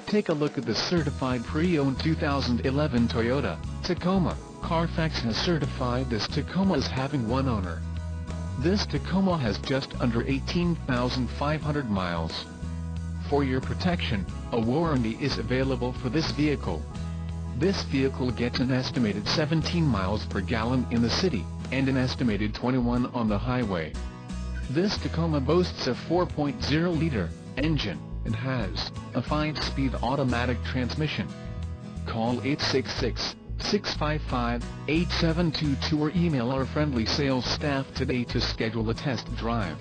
Take a look at the certified pre-owned 2011 Toyota Tacoma. Carfax has certified this Tacoma as having one owner. This Tacoma has just under 18,500 miles. For your protection, a warranty is available for this vehicle. This vehicle gets an estimated 17 miles per gallon in the city, and an estimated 21 on the highway. This Tacoma boasts a 4.0-liter engine, and has a 5-speed automatic transmission. Call 866-655-8722 or email our friendly sales staff today to schedule a test drive.